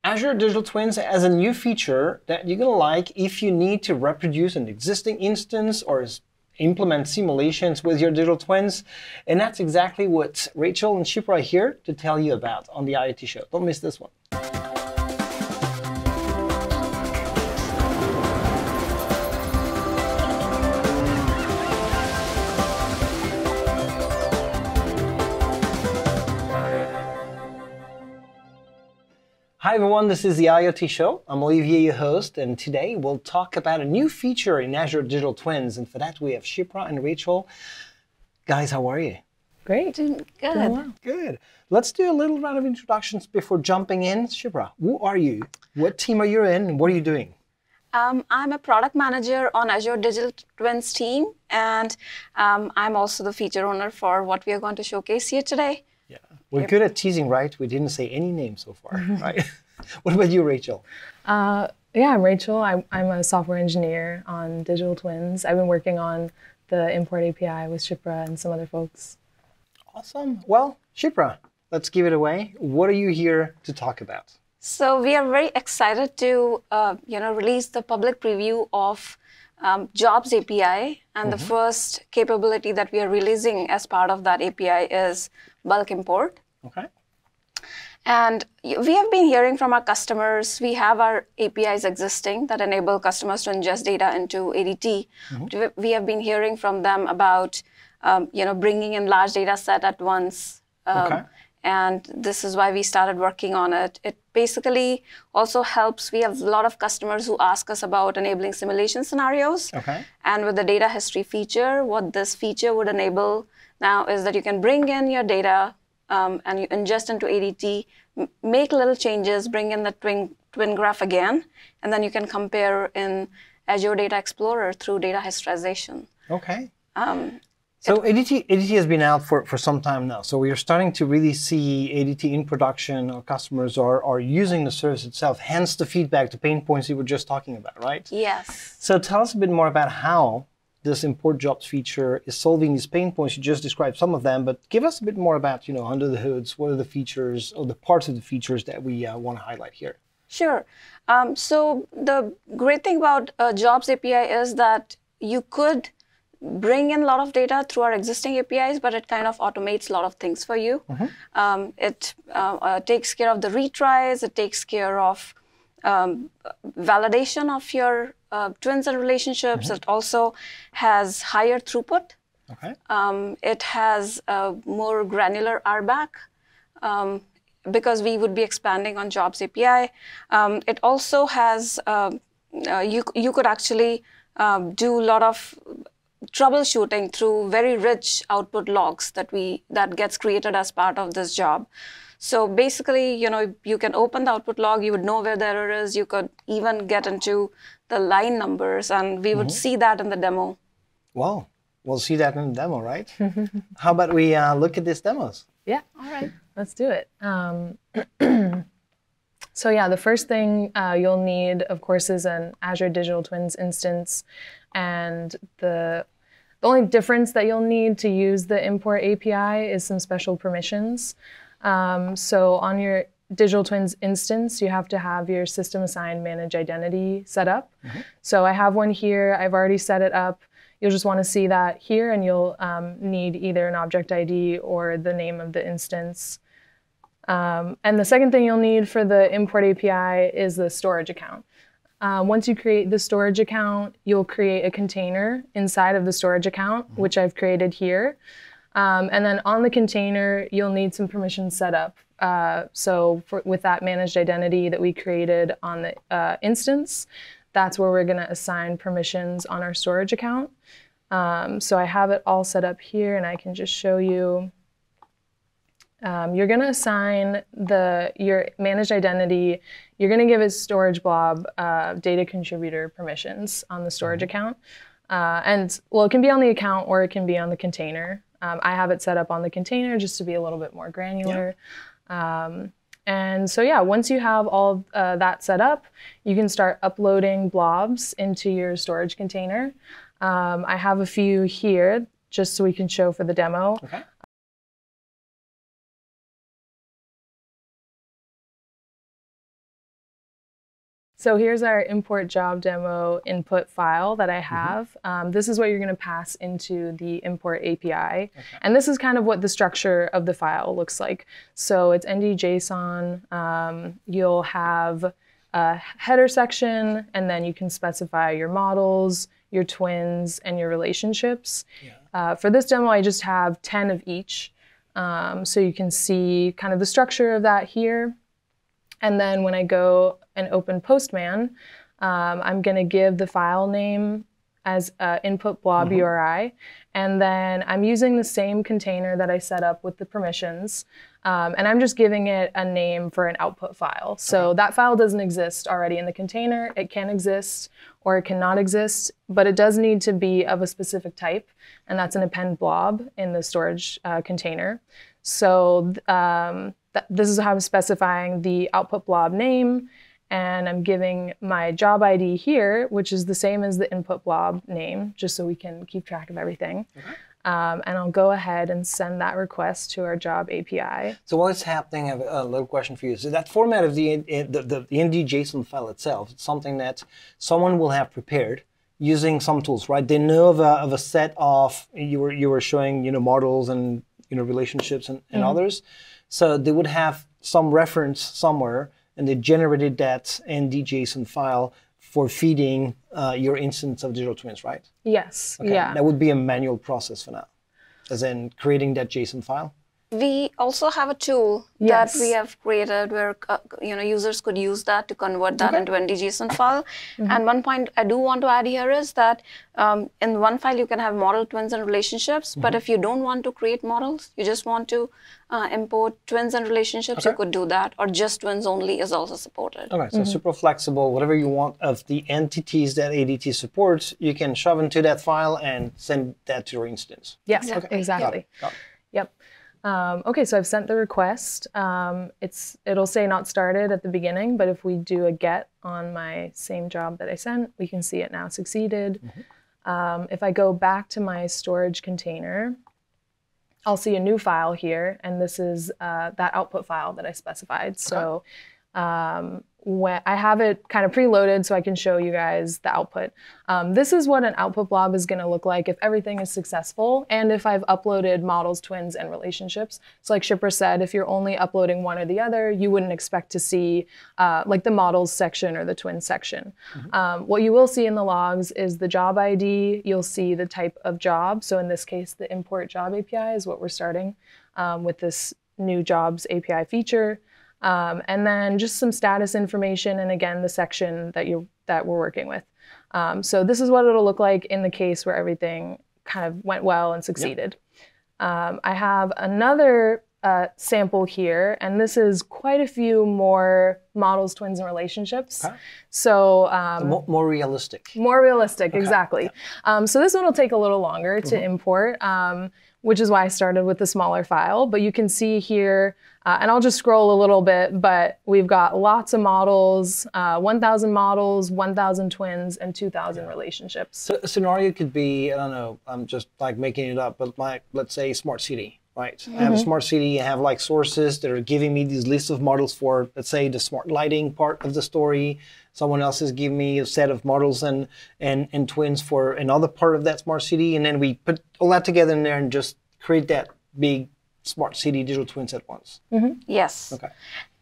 Azure Digital Twins has a new feature that you're going to like if you need to reproduce an existing instance or implement simulations with your digital twins. And that's exactly what Rachel and Shipra are here to tell you about on the IoT Show. Don't miss this one. Hi everyone, this is the IoT Show. I'm Olivier, your host, and today we'll talk about a new feature in Azure Digital Twins. And for that, we have Shipra and Rachel. Guys, how are you? Great. Good. Well. Good. Let's do a little round of introductions before jumping in. Shipra, who are you? What team are you in? And what are you doing? I'm a product manager on Azure Digital Twins team, and I'm also the feature owner for what we are going to showcase here today. Yeah, we're good at teasing, right? We didn't say any names so far, right? What about you, Rachel? Yeah, I'm Rachel. I'm a software engineer on Digital Twins. I've been working on the import API with Shipra and some other folks. Awesome. Well, Shipra, let's give it away. What are you here to talk about? So we are very excited to release the public preview of Jobs API, and the first capability that we are releasing as part of that API is bulk import. Okay. And we have been hearing from our customers. We have our APIs existing that enable customers to ingest data into ADT. We have been hearing from them about bringing in large data set at once. And this is why we started working on it. It basically also helps. We have a lot of customers who ask us about enabling simulation scenarios. And with the data history feature, what this feature would enable now is that you can bring in your data and you ingest into ADT, make little changes, bring in the twin graph again, and then you can compare in Azure Data Explorer through data historization. Okay. So ADT has been out for some time now. So we are starting to really see ADT in production. Our customers are using the service itself, hence the feedback, the pain points you were just talking about, right? Yes. So tell us a bit more about how this import jobs feature is solving these pain points. You just described some of them, but give us a bit more about, under the hoods, what are the features or the parts of the features that we want to highlight here? Sure. So the great thing about Jobs API is that you could bring in a lot of data through our existing APIs, but it kind of automates a lot of things for you. It takes care of the retries. It takes care of validation of your twins and relationships. It also has higher throughput. It has more granular RBAC because we would be expanding on Jobs API. It also has, you could actually do a lot of troubleshooting through very rich output logs that gets created as part of this job. So basically, you can open the output log, you would know where the error is, you could even get into the line numbers, and we would see that in the demo. Well, we'll see that in the demo, right? How about we look at these demos? Yeah, all right, let's do it. So yeah, the first thing you'll need, of course, is an Azure Digital Twins instance. And the only difference that you'll need to use the import API is some special permissions. So on your Digital Twins instance, you have to have your system assigned manage identity set up. So I have one here. I've already set it up. You'll just want to see that here, and you'll need either an object ID or the name of the instance. And the second thing you'll need for the import API is the storage account. Once you create the storage account, you'll create a container inside of the storage account, which I've created here. And then on the container, you'll need some permissions set up. So with that managed identity that we created on the instance, that's where we're going to assign permissions on our storage account. So I have it all set up here, and I can just show you. You're going to assign your managed identity. You're going to give it storage blob data contributor permissions on the storage account. And well, it can be on the account or it can be on the container. I have it set up on the container just to be a little bit more granular. And so yeah, once you have all that set up, you can start uploading blobs into your storage container. I have a few here just so we can show for the demo. So here's our import job demo input file that I have. This is what you're going to pass into the import API. And this is kind of what the structure of the file looks like. So it's ND-JSON. You'll have a header section, and then you can specify your models, your twins, and your relationships. For this demo, I just have 10 of each. So you can see kind of the structure of that here. And then when I go and open Postman, I'm going to give the file name as input blob URI. And then I'm using the same container that I set up with the permissions. And I'm just giving it a name for an output file. So that file doesn't exist already in the container. It can exist or it cannot exist, but it does need to be of a specific type. And that's an append blob in the storage container. So this is how I'm specifying the output blob name, and I'm giving my job ID here, which is the same as the input blob name, just so we can keep track of everything. And I'll go ahead and send that request to our job API. So while it's happening, I have a little question for you. So that format of the ND-JSON file itself, it's something that someone will have prepared using some tools, right? They know of a set of, you were showing, models and relationships and others. So they would have some reference somewhere, and they generated that ND-JSON file for feeding your instance of digital twins, right? Yes. Okay. Yeah. That would be a manual process for now, as in creating that JSON file. We also have a tool that we have created where users could use that to convert that into an ND-JSON file. And one point I do want to add here is that in one file you can have model, twins, and relationships. But if you don't want to create models, you just want to import twins and relationships, you could do that. Or just twins only is also supported. Okay, so super flexible. Whatever you want of the entities that ADT supports, you can shove into that file and send that to your instance. Yes, exactly. Got it. Yep. Okay, so I've sent the request. It'll say not started at the beginning, but if we do a get on my same job that I sent, we can see it now succeeded. If I go back to my storage container, I'll see a new file here, and this is that output file that I specified. So when I have it kind of preloaded so I can show you guys the output. This is what an output blob is going to look like if everything is successful and if I've uploaded models, twins, and relationships. So like Shipra said, if you're only uploading one or the other, you wouldn't expect to see like the models section or the twins section. What you will see in the logs is the job ID. You'll see the type of job. So in this case, the import job API is what we're starting with this new jobs API feature. And then just some status information, and again, the section that we're working with. So this is what it'll look like in the case where everything kind of went well and succeeded. I have another sample here, and this is quite a few more models, twins, and relationships. So more realistic. More realistic, exactly. So this one will take a little longer to import, which is why I started with the smaller file. But you can see here, and I'll just scroll a little bit, but we've got lots of models, 1,000 models, 1,000 twins, and 2,000 relationships. So a scenario could be, I don't know, I'm just like making it up, but like, let's say smart city, right? I have a smart city, I have like sources that are giving me these lists of models for, let's say, the smart lighting part of the story. Someone else is giving me a set of models and twins for another part of that smart city, and then we put all that together in there and just create that big smart city digital twins at once. Yes. Okay.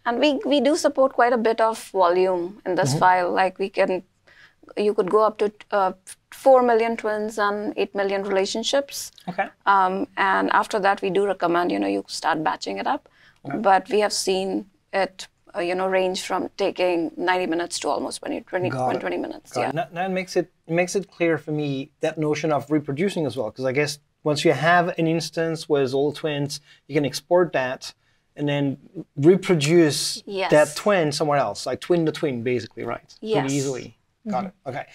And we do support quite a bit of volume in this file. Like you could go up to 4 million twins and 8 million relationships. Okay. And after that, we do recommend, you start batching it up. But we have seen it, range from taking 90 minutes to almost 120 minutes. Yeah. That makes it clear for me, that notion of reproducing as well, because I guess once you have an instance with all twins, you can export that and then reproduce that twin somewhere else, like twin to twin, basically, right? Yes. Pretty easily. Got it. Okay.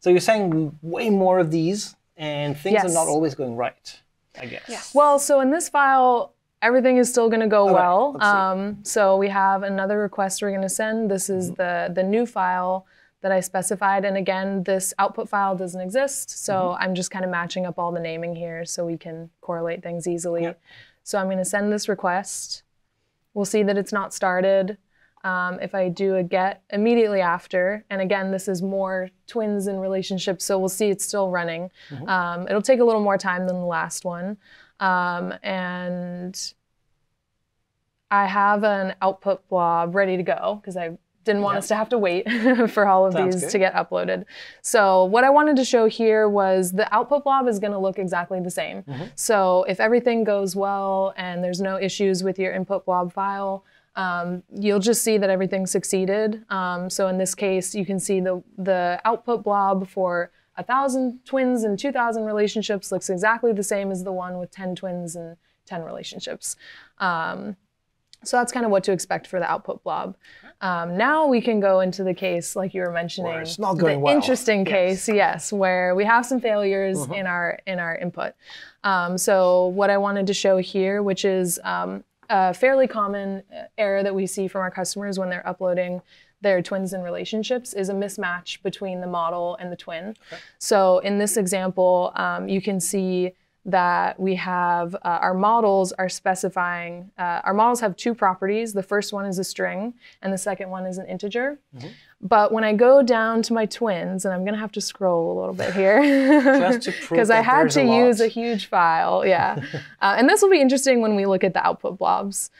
So you're saying way more of these, and things are not always going right, I guess. Yes. Well, so in this file, everything is still going to go well. So we have another request we're going to send. This is the new file that I specified. And again, this output file doesn't exist. So I'm just kind of matching up all the naming here so we can correlate things easily. So I'm going to send this request. We'll see that it's not started. If I do a get immediately after, and again, this is more twins and relationships, so we'll see it's still running. It'll take a little more time than the last one. And I have an output blob ready to go because I didn't want us to have to wait for all of these to get uploaded. So what I wanted to show here was the output blob is going to look exactly the same. So if everything goes well and there's no issues with your input blob file, you'll just see that everything succeeded. So in this case, you can see the output blob for 1,000 twins and 2,000 relationships looks exactly the same as the one with 10 twins and 10 relationships. So that's kind of what to expect for the output blob. Now we can go into the case, like you were mentioning, it's not going the well. Interesting case, yes, where we have some failures in our input. So what I wanted to show here, which is a fairly common error that we see from our customers when they're uploading their twins and relationships, is a mismatch between the model and the twin. So in this example, you can see that we have our models are specifying, our models have two properties. The first one is a string and the second one is an integer. But when I go down to my twins, and I'm gonna have to scroll a little bit here just to prove because I had to use a huge file, and this will be interesting when we look at the output blobs.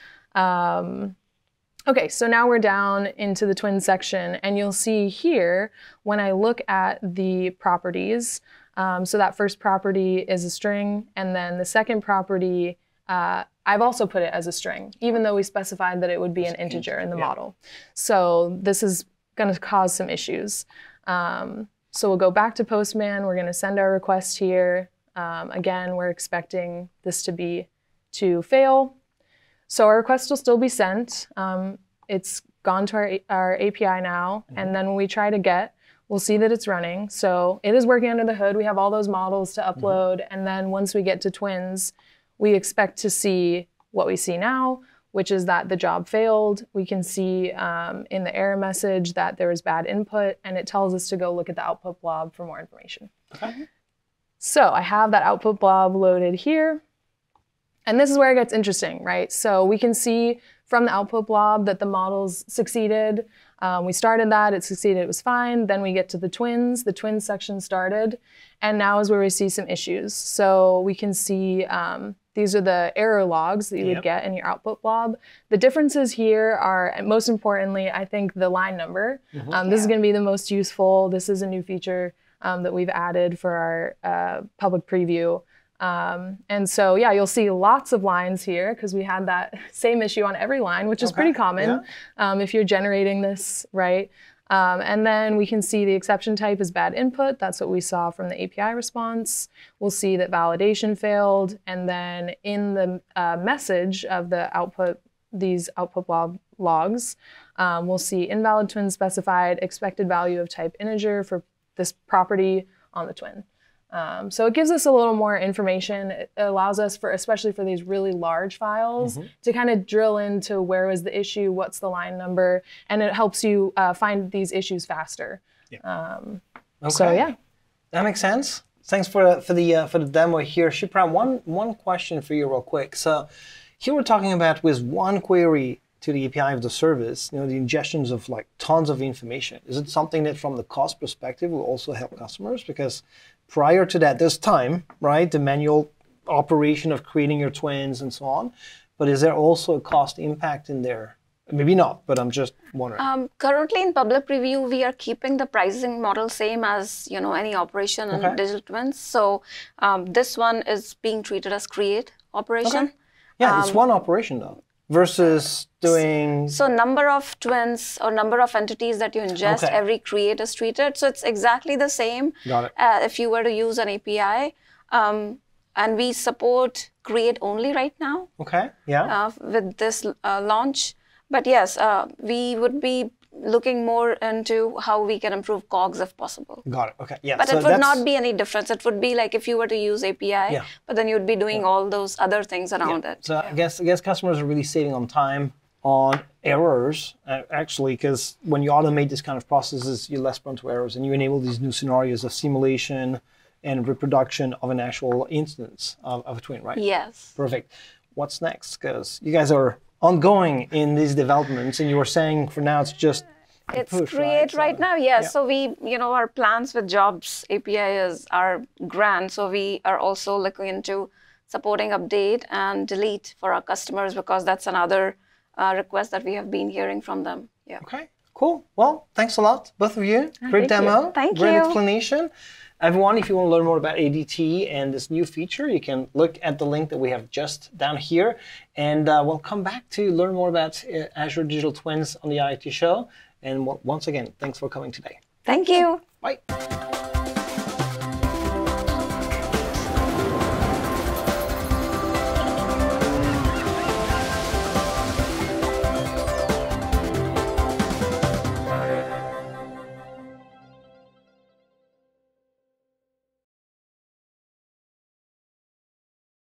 Okay, so now we're down into the twin section, and you'll see here when I look at the properties, so that first property is a string, and then the second property, I've also put it as a string, even though we specified that it would be an integer in the model. So this is going to cause some issues. So we'll go back to Postman. We're going to send our request here. Again, we're expecting this to fail. So our request will still be sent. It's gone to our API now, and then when we try to get, we'll see that it's running. So it is working under the hood. We have all those models to upload. And then once we get to twins, we expect to see what we see now, which is that the job failed. We can see in the error message that there was bad input, and it tells us to go look at the output blob for more information. So I have that output blob loaded here. And this is where it gets interesting, right? So we can see from the output blob that the models succeeded. We started that, it succeeded, it was fine. Then we get to the twins section started, and now is where we see some issues. So we can see these are the error logs that you would get in your output blob. The differences here are, and most importantly, I think the line number. This is gonna be the most useful. This is a new feature that we've added for our public preview. And so, yeah, you'll see lots of lines here because we had that same issue on every line, which is pretty common if you're generating this, right? And then we can see the exception type is bad input. That's what we saw from the API response. We'll see that validation failed. And then in the message of the output, these output blob logs, we'll see invalid twin specified, expected value of type integer for this property on the twin. So it gives us a little more information. It allows us, especially for these really large files, to kind of drill into where was the issue, what's the line number, and it helps you find these issues faster. So yeah, that makes sense. Thanks for the demo here, Shipra. One question for you, real quick. So here we're talking about with one query to the API of the service, the ingestions of like tons of information. Is it something that, from the cost perspective, will also help customers? Because prior to that, there's time, right? The manual operation of creating your twins and so on. But is there also a cost impact in there? Maybe not, but I'm just wondering. Currently in public preview, we are keeping the pricing model same as any operation in digital twins. So this one is being treated as create operation. Yeah, it's one operation though, versus doing... So number of twins or number of entities that you ingest, every create is treated. So it's exactly the same. Got it. If you were to use an API. And we support create only right now. With this launch. But yes, we would be looking more into how we can improve COGS if possible. Got it. Okay. Yeah. But so it would not be any difference. It would be like if you were to use API, but then you'd be doing all those other things around it. So I guess customers are really saving on time, on errors, actually, because when you automate this kind of processes, you're less prone to errors, and you enable these new scenarios of simulation and reproduction of an actual instance of a twin, right? Yes. Perfect. What's next? Because you guys are ongoing in these developments, and you were saying for now it's just it's push, create right now, yes. yeah. So we, our plans with jobs API are grand. So we are also looking into supporting update and delete for our customers, because that's another request that we have been hearing from them. Yeah. Okay, cool. Well, thanks a lot, both of you. Great thank you. demo. Thank Great you. explanation. Everyone, if you want to learn more about ADT and this new feature, you can look at the link that we have just down here. And we'll come back to learn more about Azure Digital Twins on the IoT Show. And once again, thanks for coming today. Thank you. Bye.